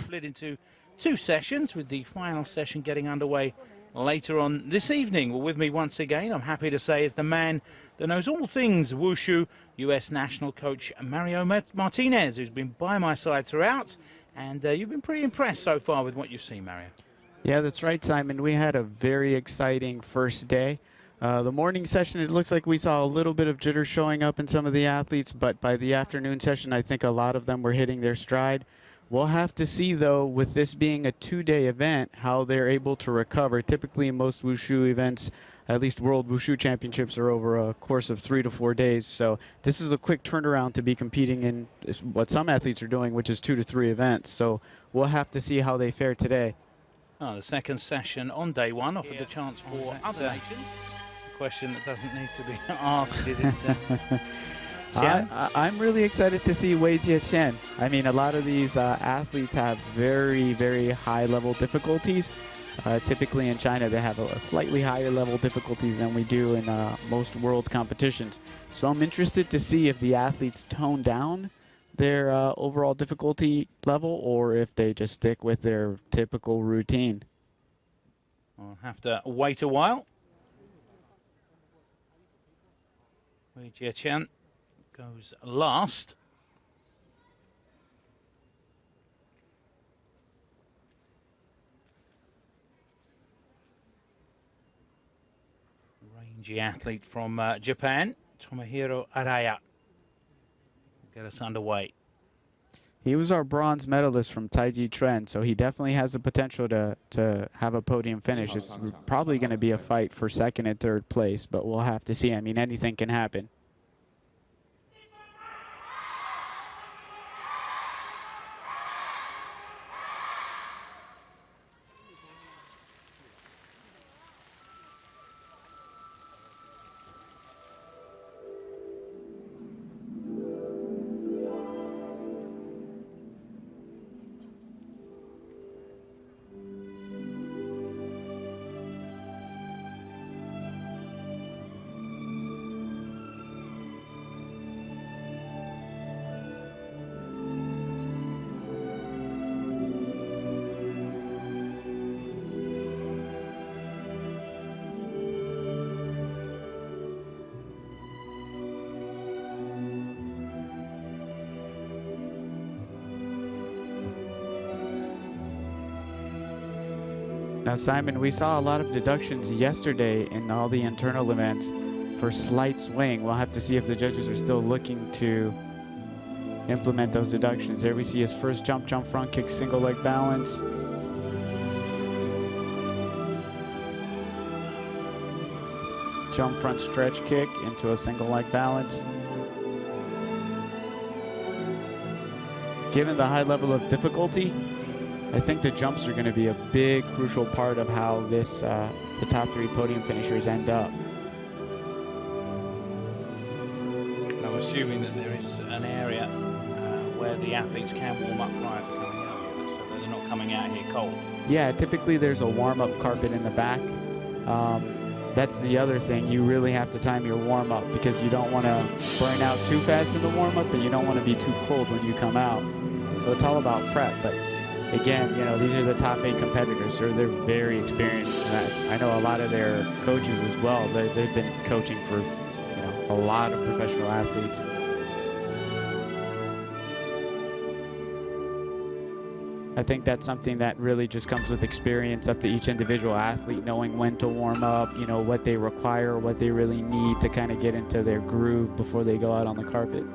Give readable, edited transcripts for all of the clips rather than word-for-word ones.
split into two sessions, with the final session getting underway later on this evening. Well, with me once again, I'm happy to say, is the man that knows all things wushu, US national coach Mario Martinez, who's been by my side throughout. And you've been pretty impressed so far with what you've seen, Mario. Yeah, that's right, Simon. We had a very exciting first day. The morning session, it looks like we saw a little bit of jitter showing up in some of the athletes, but by the afternoon session, I think a lot of them were hitting their stride. We'll have to see, though, with this being a two-day event, how they're able to recover. Typically, most wushu events, at least World Wushu Championships, are over a course of 3 to 4 days. So this is a quick turnaround to be competing in what some athletes are doing, which is 2 to 3 events. So we'll have to see how they fare today. Oh, the second session on day one offered the chance for other nations. A question that doesn't need to be asked, is it? I'm really excited to see Wei Jie-chen. I mean, a lot of these athletes have very, very high level difficulties. Typically in China, they have a slightly higher level difficulties than we do in most world competitions. So I'm interested to see if the athletes tone down their overall difficulty level, or if they just stick with their typical routine. I'll have to wait a while. Wei Jie-chen goes last. Rangy athlete from Japan, Tomohiro Araya. Get us underway. He was our bronze medalist from Taiji Tren, so he definitely has the potential to have a podium finish. It's probably going to be a fight for second and third place, but we'll have to see. I mean, anything can happen. Now, Simon, we saw a lot of deductions yesterday in all the internal events for slight swing. We'll have to see if the judges are still looking to implement those deductions. There we see his first jump, jump front kick, single leg balance. Jump front stretch kick into a single leg balance. Given the high level of difficulty, I think the jumps are going to be a big, crucial part of how this the top 3 podium finishers end up. I'm assuming that there is an area where the athletes can warm up prior to coming out here, so that they're not coming out here cold. Yeah, typically there's a warm-up carpet in the back. That's the other thing. You really have to time your warm-up, because you don't want to burn out too fast in the warm-up, but you don't want to be too cold when you come out. So it's all about prep. But again, you know, these are the top 8 competitors, so they're very experienced. And I know a lot of their coaches as well. They've been coaching for, you know, a lot of professional athletes. I think that's something that really just comes with experience, up to each individual athlete, knowing when to warm up, you know, what they require, what they really need to kind of get into their groove before they go out on the carpet.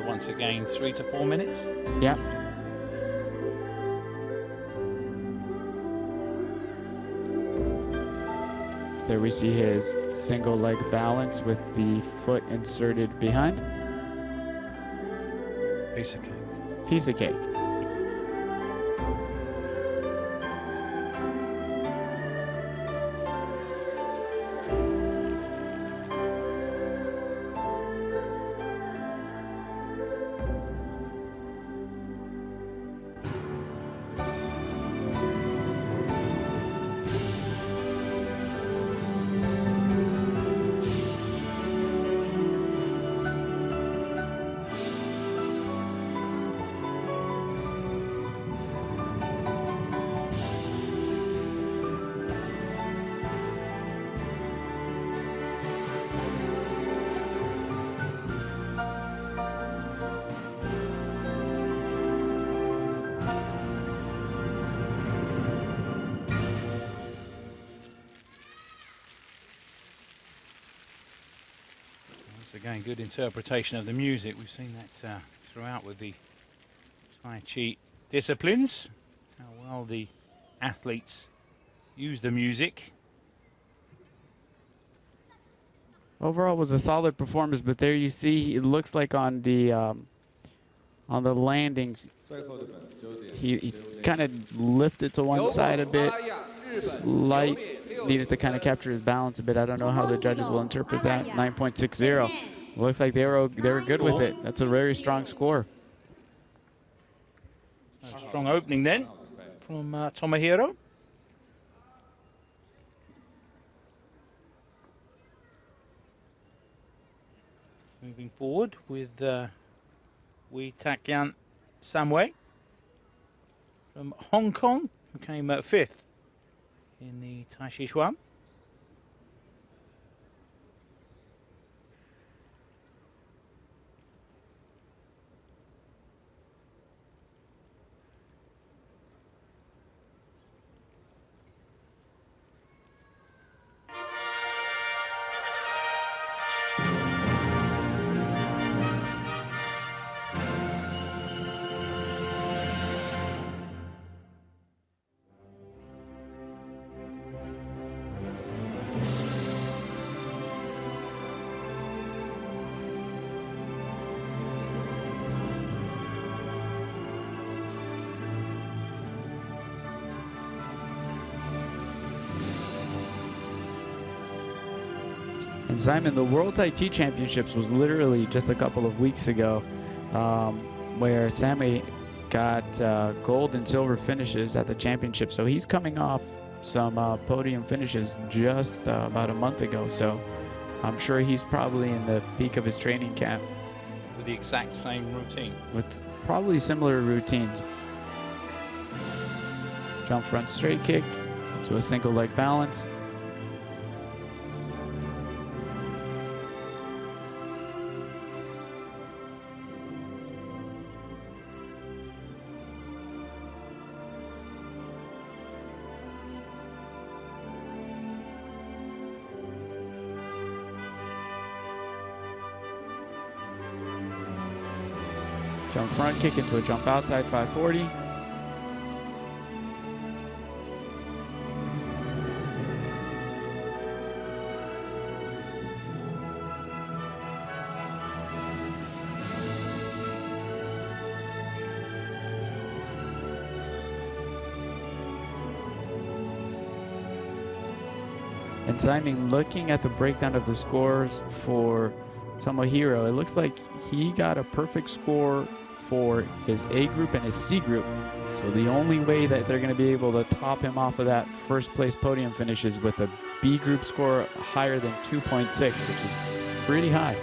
Once again, 3 to 4 minutes. Yeah. There we see his single leg balance with the foot inserted behind. Piece of cake. Piece of cake. Again, good interpretation of the music. We've seen that throughout with the Tai Chi disciplines. How well the athletes use the music. Overall, was a solid performance, but there you see, it looks like on the landings, he kind of lifted to one side a bit, slight, needed to kind of capture his balance a bit. I don't know how the judges will interpret that. 9.60. Looks like they were good with it. That's a very strong score. A strong opening then from Tomohiro. Moving forward with Wee Tak-yan Samway from Hong Kong, who came 5th in the Tai Chi Chuan. And Simon, the World Tai Chi Championships was literally just a couple of weeks ago, where Sammy got gold and silver finishes at the championship. So he's coming off some podium finishes just about a month ago. So I'm sure he's probably in the peak of his training camp. With the exact same routine. With probably similar routines. Jump front straight kick to a single leg balance. Jump front kick into a jump outside 540. And Simon, looking at the breakdown of the scores for Tomohiro, it looks like he got a perfect score for his A group and his C group. So the only way that they're going to be able to top him off of that first place podium finish is with a B group score higher than 2.6, which is pretty high.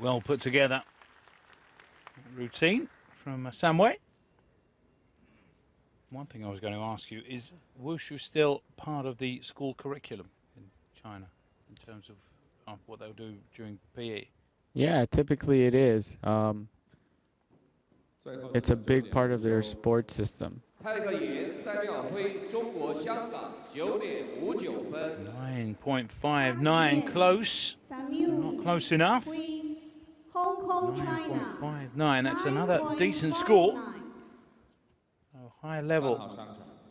well put together routine from Samway. One thing I was going to ask you is, Wushu still part of the school curriculum in China in terms of what they'll do during PE? Yeah, typically it is. It's a big part of their sports system. 9.59 close. Not close enough. 9.59. That's another decent score. Oh, high level.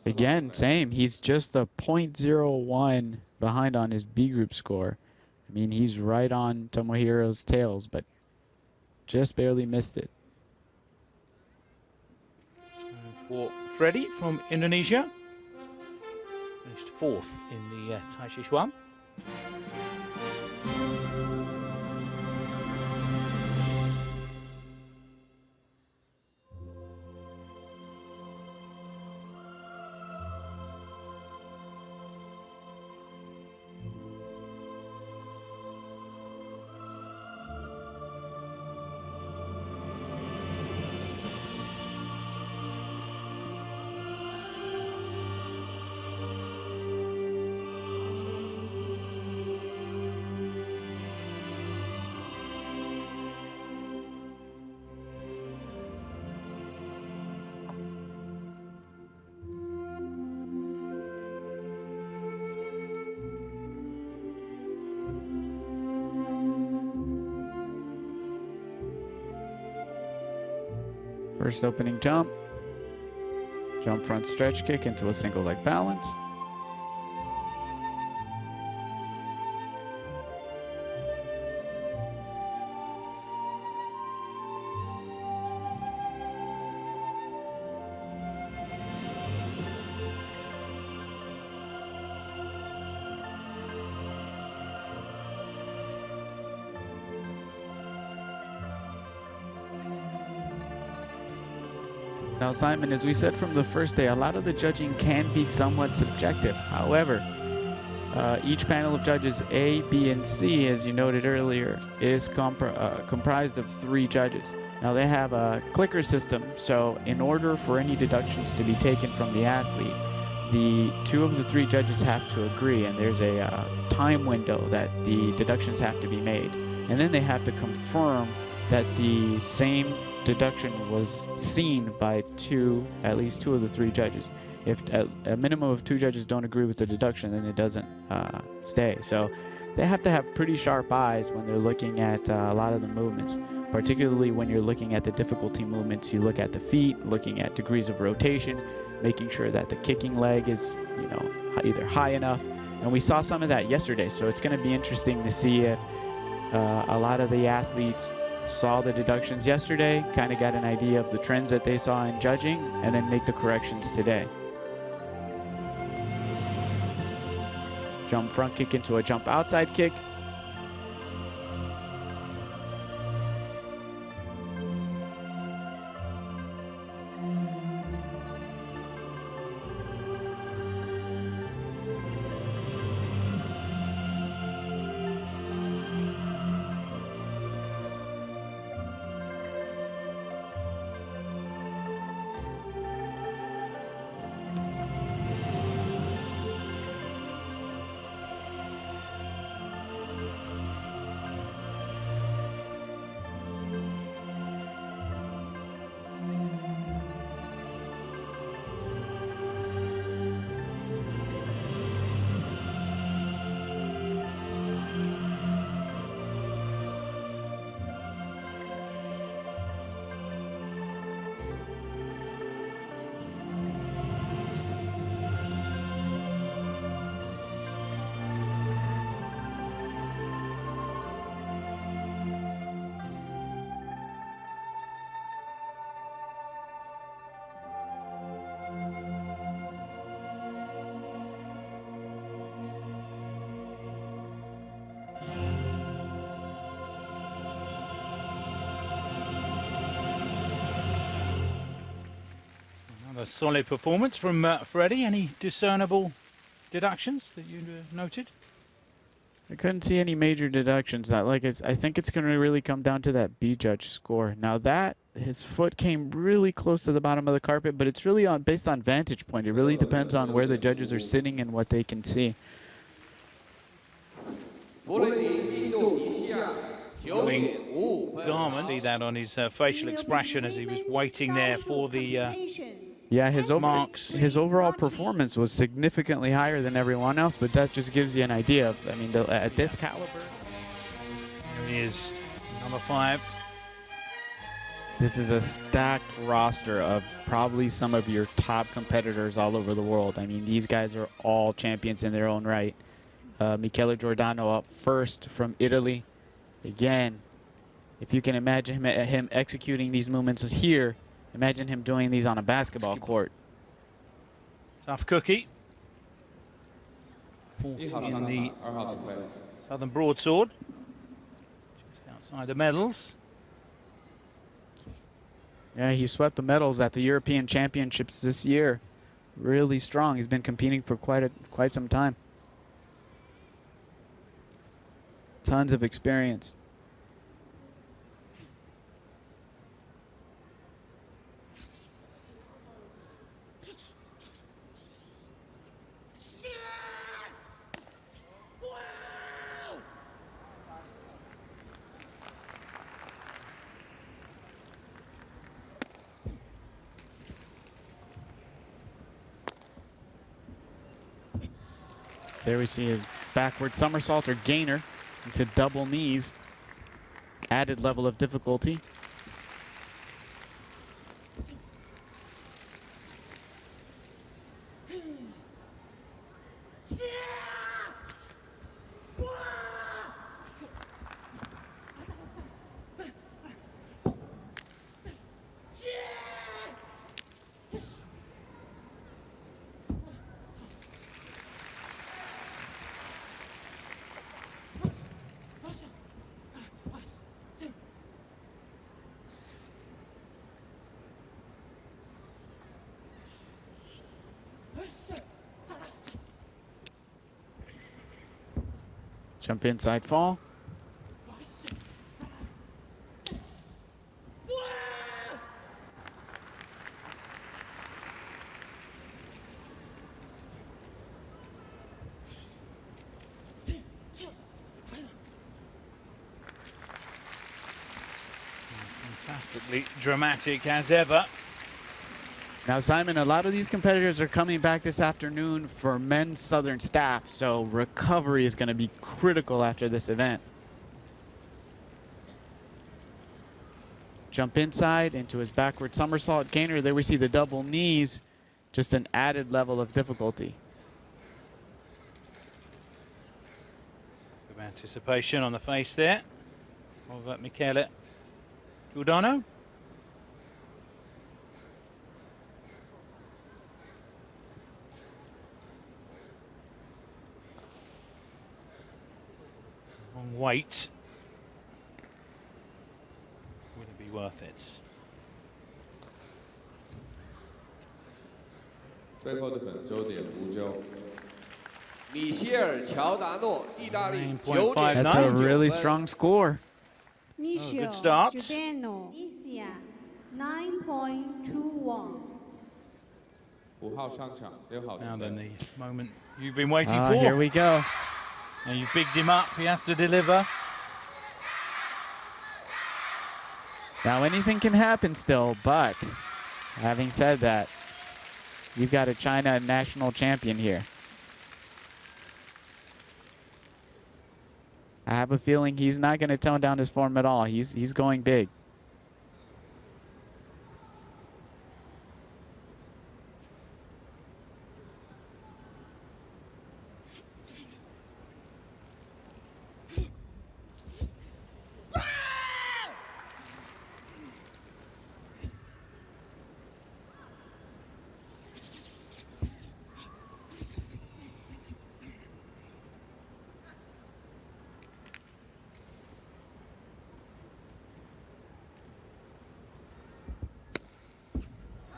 Again, same. He's just a .01 behind on his B group score. I mean, he's right on Tomohiro's tails, but just barely missed it. For Freddie from Indonesia, finished 4th in the Taichi Chuan. First opening jump. Jump front stretch kick into a single leg balance. Now, Simon, as we said from the first day, a lot of the judging can be somewhat subjective. However, each panel of judges, A, B, and C, as you noted earlier, is comprised of 3 judges. Now, they have a clicker system, so in order for any deductions to be taken from the athlete, the 2 of the 3 judges have to agree, and there's a time window that the deductions have to be made. And then they have to confirm that the same deduction was seen by at least two of the 3 judges. If a minimum of 2 judges don't agree with the deduction, then it doesn't stay. So they have to have pretty sharp eyes when they're looking at a lot of the movements, particularly when you're looking at the difficulty movements. You look at the feet, looking at degrees of rotation, making sure that the kicking leg is, either high enough. And we saw some of that yesterday, so it's going to be interesting to see if a lot of the athletes saw the deductions yesterday, kind of got an idea of the trends that they saw in judging, and then make the corrections today. Jump front kick into a jump outside kick. A solid performance from Freddie. Any discernible deductions that you noted? I couldn't see any major deductions. I think it's going to really come down to that B judge score. Now that his foot came really close to the bottom of the carpet, but it's really based on vantage point. It really depends on where the judges are sitting and what they can see. Garment. See that on his facial expression as he was waiting there for the yeah, his marks. overall performance was significantly higher than everyone else, but that just gives you an idea of, I mean, at this caliber. Here he is, number 5. This is a stacked roster of probably some of your top competitors all over the world. I mean, these guys are all champions in their own right. Michele Giordano up first from Italy. Again, if you can imagine him executing these movements here, imagine him doing these on a basketball court. Tough cookie. Fourth in the Southern Broadsword. Just outside the medals. Yeah, he swept the medals at the European Championships this year. Really strong. He's been competing for quite some time. Tons of experience. There we see his backward somersault or gainer into double knees. Added level of difficulty. Jump inside fall. Fantastically dramatic as ever. Now, Simon, a lot of these competitors are coming back this afternoon for men's Southern staff, so recovery is going to be critical after this event. Jump inside into his backward somersault gainer. There we see the double knees, just an added level of difficulty. Good anticipation on the face there of Michele Giordano. On weight. Will it be worth it? 最后的本周点补救。米歇尔·乔达诺，意大利9.59。That's a really strong score. Good start. Giordano, Isia, 9.21. 5号上场，6号 Now 准 then, 备。 the moment you've been waiting for. Here we go. Now you've bigged him up, he has to deliver. Now anything can happen still, but having said that, you've got a China national champion here. I have a feeling he's not going to tone down his form at all. He's going big.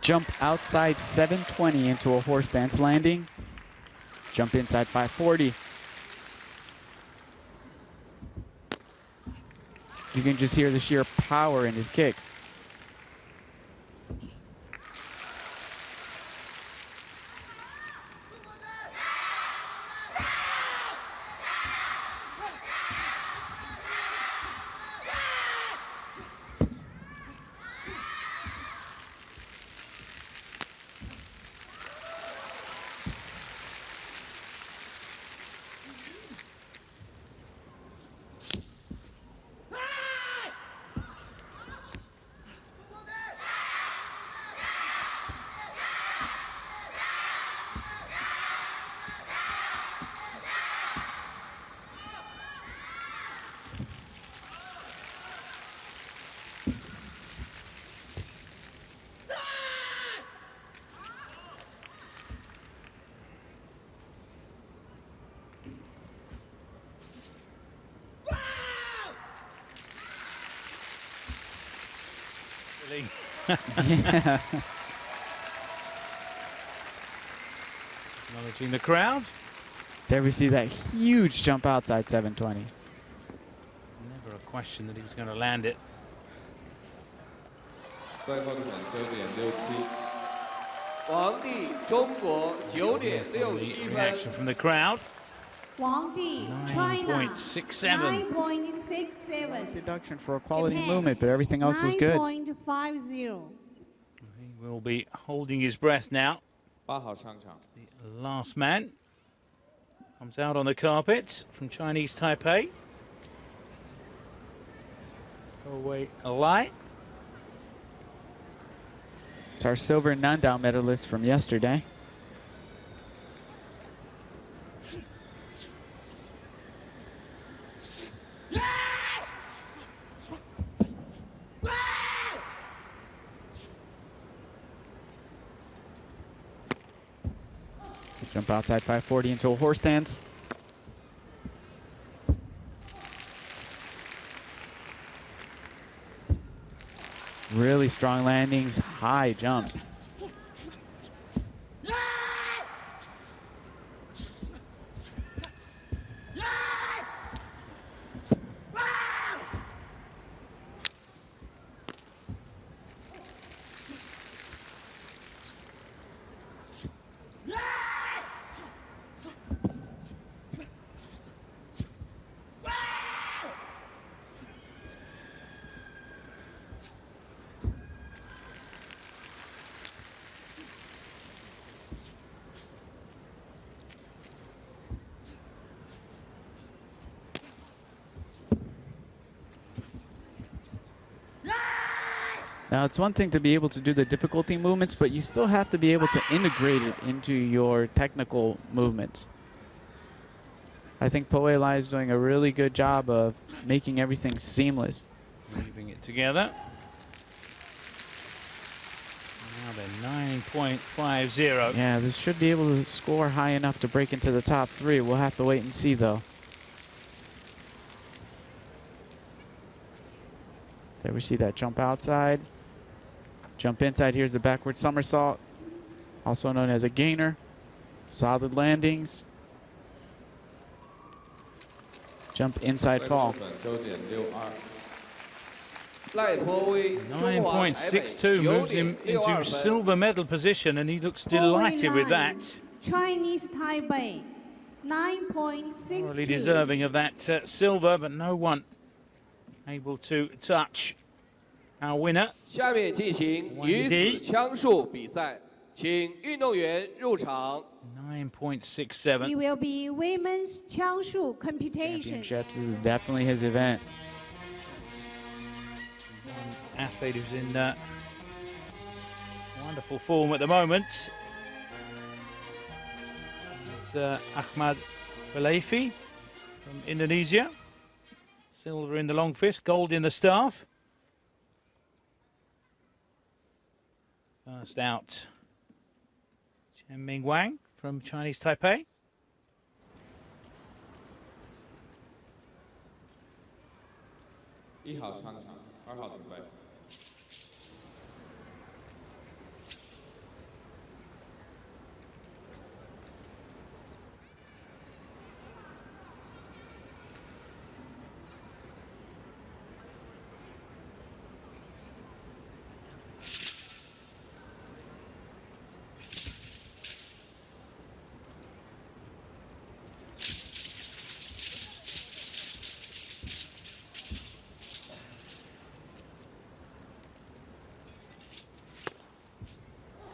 Jump outside 720 into a horse stance landing. Jump inside 540. can just hear the sheer power in his kicks. Yeah. Acknowledging the crowd. There we see that huge jump outside 720. Never a question that he was going to land it. Reaction from the crowd. 9.67. 9.67. Deduction for a quality movement, but everything else was good. 9.50. He will be holding his breath now. The last man comes out on the carpet from Chinese Taipei. Away a light. It's our silver Nandao medalist from yesterday. Jump outside 540 into a horse stance. Really strong landings, high jumps. Now, it's one thing to be able to do the difficulty movements, but you still have to be able to integrate it into your technical movements. I think Poe Lai is doing a really good job of making everything seamless. Weaving it together. Now then, 9.50. Yeah, this should be able to score high enough to break into the top three. We'll have to wait and see, though. There we see that jump outside. Jump inside, here's the backward somersault, also known as a gainer. Solid landings. Jump inside fall. 9.62 moves him into silver medal position, and he looks delighted with that. Chinese Taipei, 9.62. Really deserving of that silver, but no one able to touch our winner. 下面进行女子枪术比赛，请运动员入场。 9.67. It will be women's Changshu computation. Championships is definitely his event. Athlete who's in wonderful form at the moment. It's Ahmad Balefi from Indonesia. Silver in the long fist, gold in the staff. First out, Chen Ming Wang from Chinese Taipei. 1号上场，2号准备。 9.67.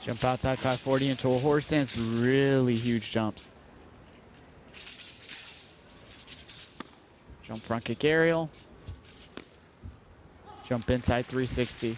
Jump outside 540 into a horse stance. Really huge jumps. Jump front kick aerial. Jump inside 360.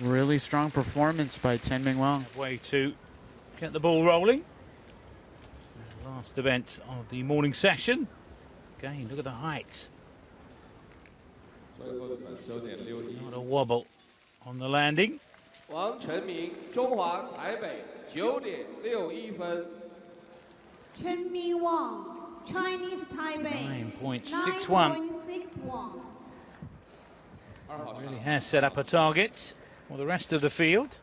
Really strong performance by Chen Mingwang. Way to get the ball rolling. Last event of the morning session. Again, look at the height. Not a wobble on the landing. Wang Chenming, 中华台北9.61分。 Chenmi Wang, Chinese Taipei. 9.61. 9.61. Really has set up a target for the rest of the field.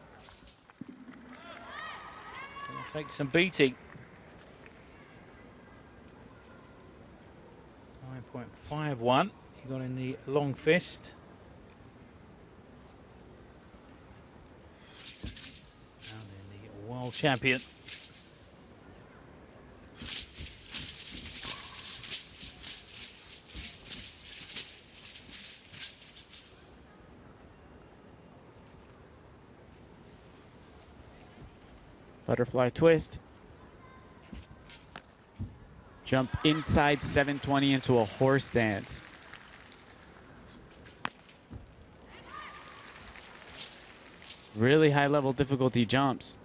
Gonna take some beating. 9.51. He got in the long fist. And then the world champion. Butterfly twist. Jump inside 720 into a horse stance. Really high level difficulty jumps.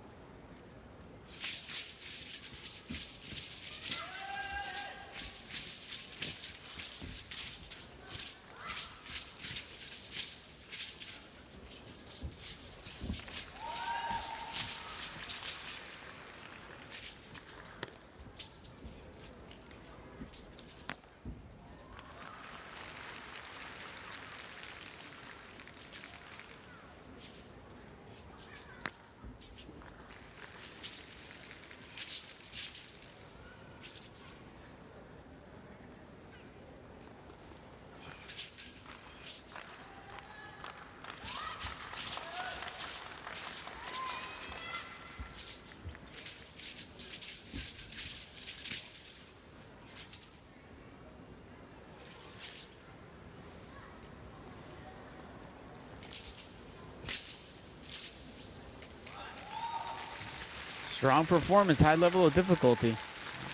Strong performance, high level of difficulty.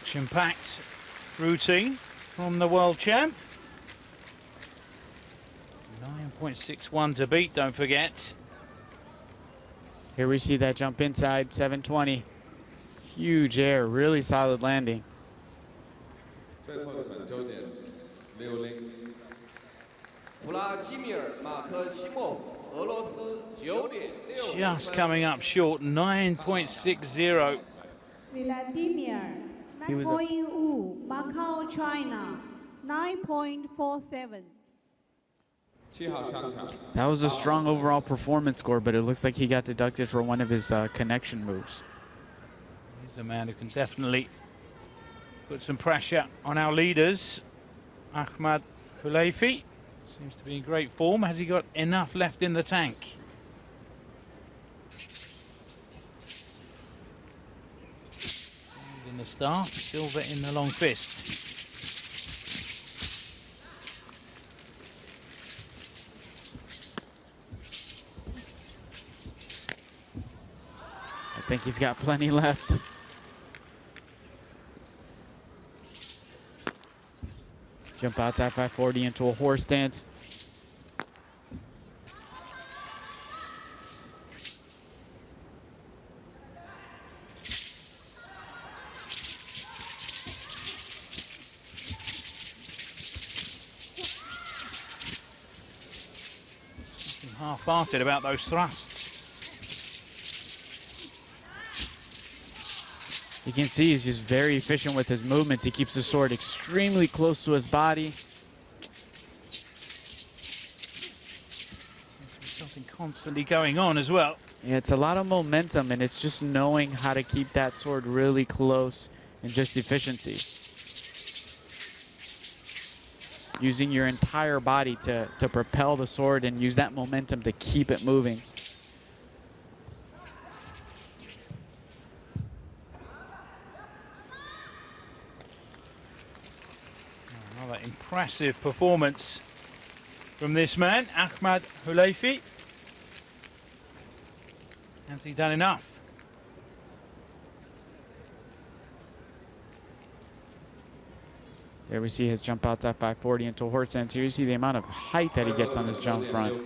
Action-packed routine from the world champ. 9.61 to beat, don't forget. Here we see that jump inside 720. Huge air, really solid landing. 最后的本周点60。弗拉基米尔·马克西莫夫，俄罗斯9.6。 Just coming up short, 9.60. Vladimir He was a- McCoy Wu, Macau, China. 9.47. 7号上场。 That was a strong overall performance score, but it looks like he got deducted for one of his connection moves. He's a man who can definitely put some pressure on our leaders. Ahmad Huleifi seems to be in great form. Has he got enough left in the tank? In the start, Silver in the long fist. I think he's got plenty left. Jump outside 540 into a horse stance. half-hearted about those thrusts. You can see he's just very efficient with his movements. He keeps the sword extremely close to his body. Something constantly going on as well. Yeah, it's a lot of momentum, and it's just knowing how to keep that sword really close and just efficiency. Using your entire body to propel the sword and use that momentum to keep it moving. Another impressive performance from this man, Ahmad Hulayfi. Has he done enough? There we see his jump outside 540 into a horse end. Here you see the amount of height that he gets on his jump front.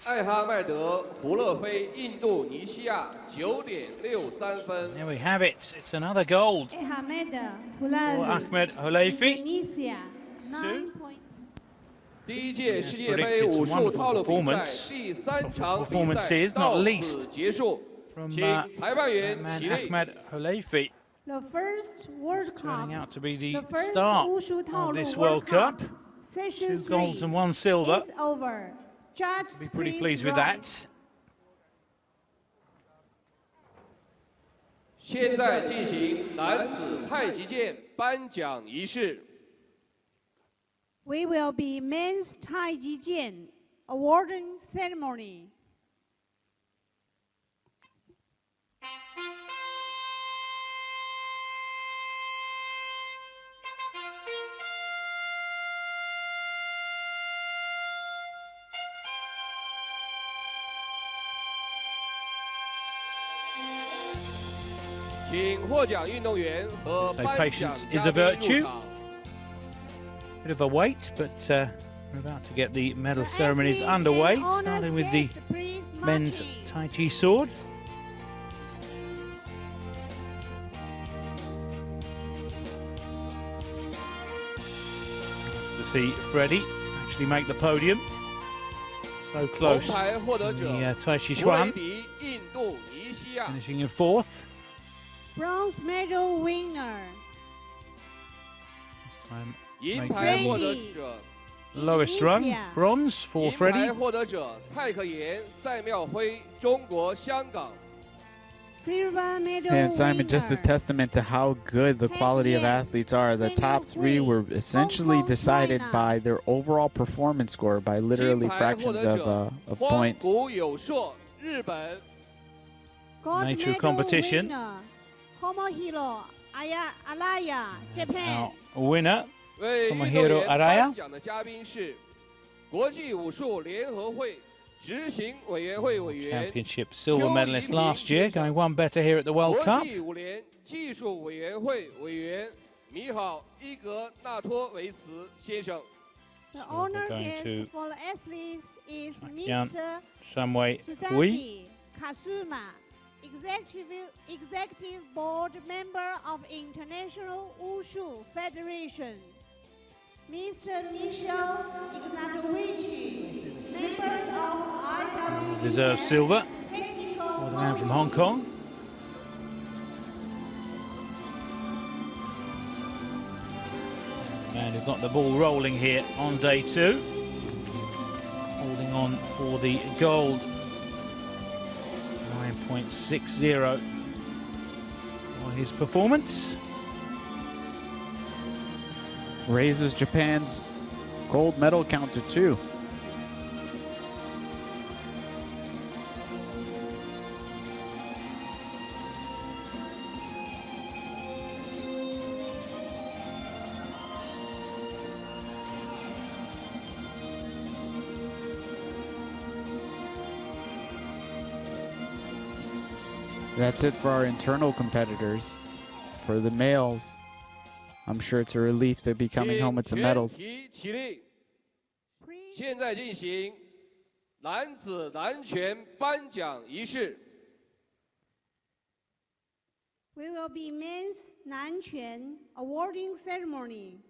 艾哈迈德·胡勒菲，印度尼西亚9.63分。 There we have it. It's another gold Ahmed for Hulavi, Ahmed Hulayfi. Indonesia, 9 point. 第一届世界 Predicted 杯 some 武术 wonderful 套路比赛 performance 第3场比赛 performances, 到 not 此 least 结束， From 请裁判员 man 起立。 Ahmad Hulayfi. The first World Turning Cup, out to be the the first start Wushu of Taolu this World World Cup. Session 2 golds 3 and 1 silver. is over. Judge Be pretty please pleased with rise. that. 现在进行男子太极剑颁奖仪式。 We will be men's Taiji Jian awarding ceremony. "请获奖运动员和 So 颁奖 patience 嘉 is a 宾 virtue. 入场。 Bit of a wait, but we're about to get the medal The ceremonies athlete underway, and honors starting with the guest, please men's marching. Taiji sword. Nice to see Freddie actually make the podium. So 铜 close. 牌获得者 The Taichi 胡雷 Chuan 迪，印度尼西亚。 finishing in 4th. Bronze medal winner. This time 银 making 牌获 the 得者， lowest rung, Indonesia. bronze for 银牌 Freddie. 获得者蔡克妍、赛妙辉，中国香港。 Silver medal And Simon, just a winner. testament to how good the quality of athletes are. The top 3 were essentially decided by their overall performance score by literally 金牌获 fractions 得 of, 者 of 荒 points. 谷有硕，日本。 Gold Nature medal competition. winner. Tomohiro Araya, Japan. Our winner, 为运动 Tomohiro 员 Araya 颁奖的嘉宾是国际武术联合会执行委员会委员、 championship silver medalist last year, going one better here at the World 国 Cup. 际武联技术委员会委员米好伊格纳托维茨先生。 The So we're honor going guest to for the athletes is down Mr. Samway Hui. Sudaki Kasuma, Executive Board Member of International Wushu Federation. Mr. Michel Ignatovici, members of IWF. Deserves silver Technical for the man from Committee. Hong Kong. And we've got the ball rolling here on day 2. Holding on for the gold. 9.60 for his performance. Raises Japan's gold medal count to 2. That's it for our internal competitors. For the males, I'm sure it's a relief to be coming home with some 请 medals. 全体起立。 Please 现在进行男子南拳颁奖仪式。 We will be men's Nanquan awarding ceremony.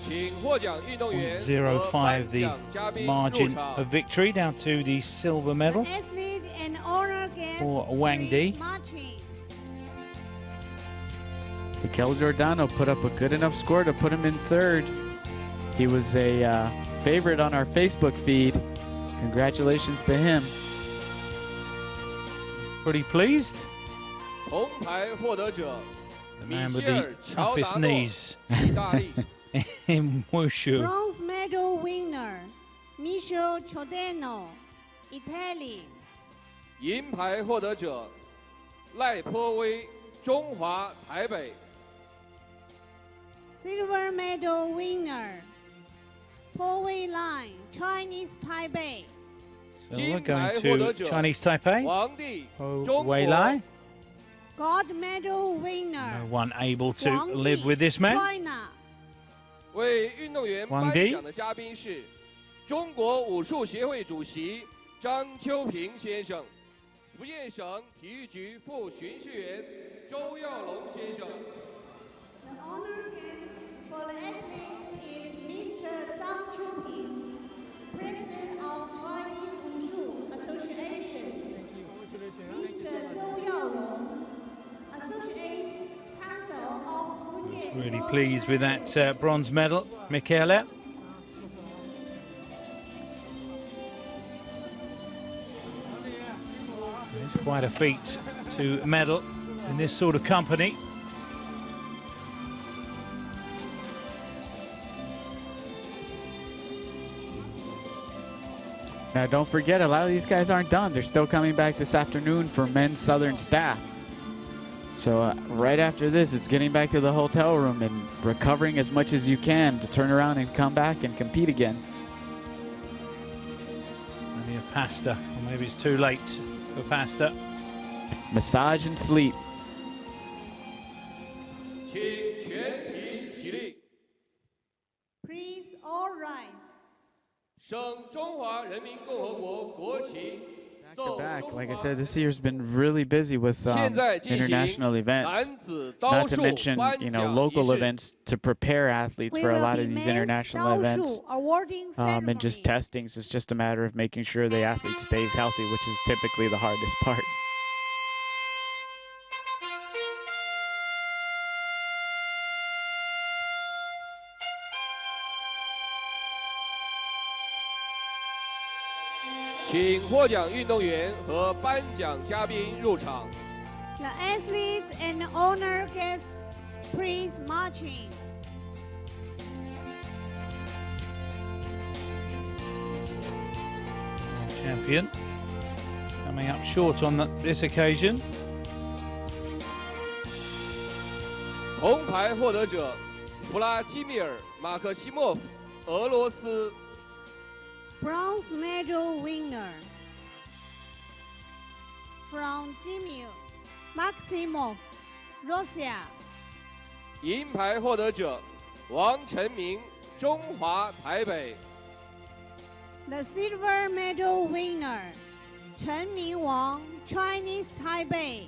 请获奖运动员和 0.05 颁 the 奖嘉宾入 margin 场。 of victory down to the silver medal Athlete and honor guest, for Wang please Di. marching. Mikel Giordano put up a good enough score to put him in third. He was a favorite on our Facebook feed. Congratulations to him. Pretty pleased. 铜牌获得者 The 米 man with 歇 the 尔·乔 toughest 达诺， knees 意大利。 in wushu. Bronze medal winner, Michel Ciodano, Italy. 银牌获得者赖颇威，中华台北。 Silver medal winner, Po Wei Line, Chinese Taipei. So we're going to Chinese Taipei. 皇帝， Oh, 中国。 Weilai. Gold medal winner, No one able to Wang live Di, with this man. China. 为运动员 王 颁 迪 奖的嘉宾是中国武术协会主席张秋平先生，福建省体育局副巡视员周耀龙先生。 The honor guest for the athletes is Mr. Zhang Chuping, President of Chinese Wushu Association. Mr. Zhou Yaorong, Associate Council of Fujian. Really pleased with that bronze medal, Michele. It's quite a feat to medal in this sort of company. Now, don't forget, a lot of these guys aren't done. They're still coming back this afternoon for men's Southern staff. So right after this, it's getting back to the hotel room and recovering as much as you can to turn around and come back and compete again. Maybe a pasta, or maybe it's too late for pasta. Massage and sleep. 请全体起立， Please all rise. 升中华人民共和国国旗。 To back, like I said, this year's been really busy with 现在进行 international events. 男子刀 Not to 术 mention, 颁 you know, 奖仪 local 式。 events to prepare athletes We for a will lot be of these men's international events. Taoshu awarding ceremony. And just testings. It's just a matter of making sure the athlete stays healthy, which is typically the hardest part. 请获奖运动员和颁奖嘉宾入场。 The athletes and honor guests, please marching. Champion coming up short on this occasion. 铜牌获得者弗拉基米尔·马克西莫夫，俄罗斯。 Bronze medal winner from Vladimir Maximov, Russia. 银牌获得者王晨明，中华台北。 The silver medal winner, Chen Mingwang, Chinese Taipei.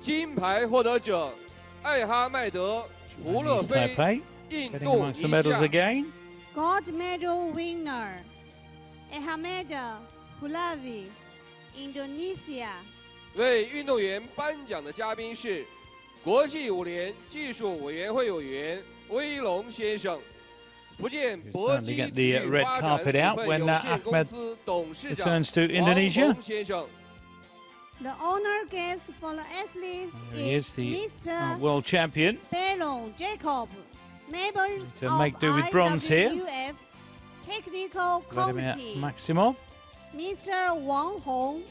金牌获得者艾哈迈德·胡勒 Chinese 菲， Taipei 印 getting 度 amongst the 尼 medals 西亚。 again. Gold medal winner, Ahmed Hulavi, Indonesia. 为运动员颁奖的嘉宾是国际舞联技术委员会委员威龙先生，福建 You 搏 certainly 击 get 体 the 育 red 发展 carpet 股 out 份 when 有限公 Ahmed 司董事长 returns to 王 Indonesia. 宏先生。 The honor guest for the athletes There he is, is the Mr. world champion. Belon Jacob, members To of make do with bronze here. IWF Technical Vladimir Committee. Maximov. Mr. Wang Hong,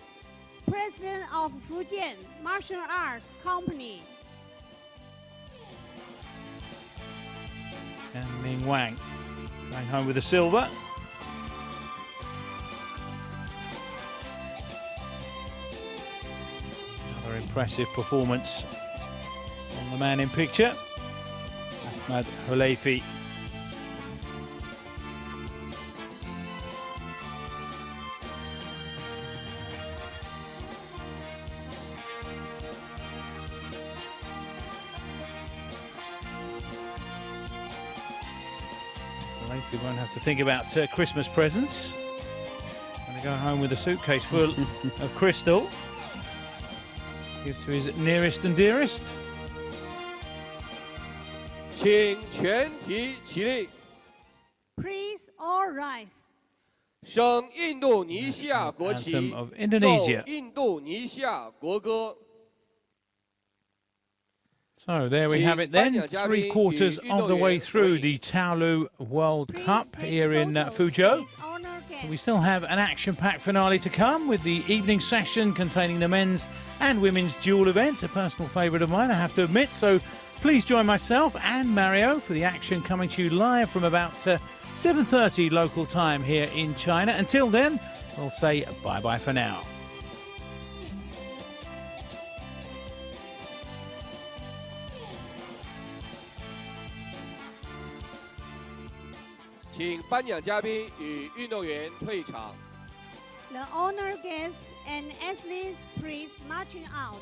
President of Fujian Martial Arts Company. And Ming Wang going home with the silver. Another impressive performance on the man in picture, Ahmed Huleifi. Hopefully won't have to think about Christmas presents. Going to go home with a suitcase full of crystal. Give to his nearest and dearest. 请全体起立， Please all rise. 升印度尼西亚国旗， Anthem of 奏 Indonesia. 印度尼西亚国歌。 So there we have it then, 3/4 of the way through the Taolu World Please Cup take here in photos Fuzhou. with honor guests. We still have an action-packed finale to come with the evening session containing the men's and women's dual events, a personal favourite of mine, I have to admit. So please join myself and Mario for the action coming to you live from about 7:30 local time here in China. Until then, we'll say bye-bye for now. 请颁奖嘉宾与运动员退场。 The honor guests and athletes please marching out.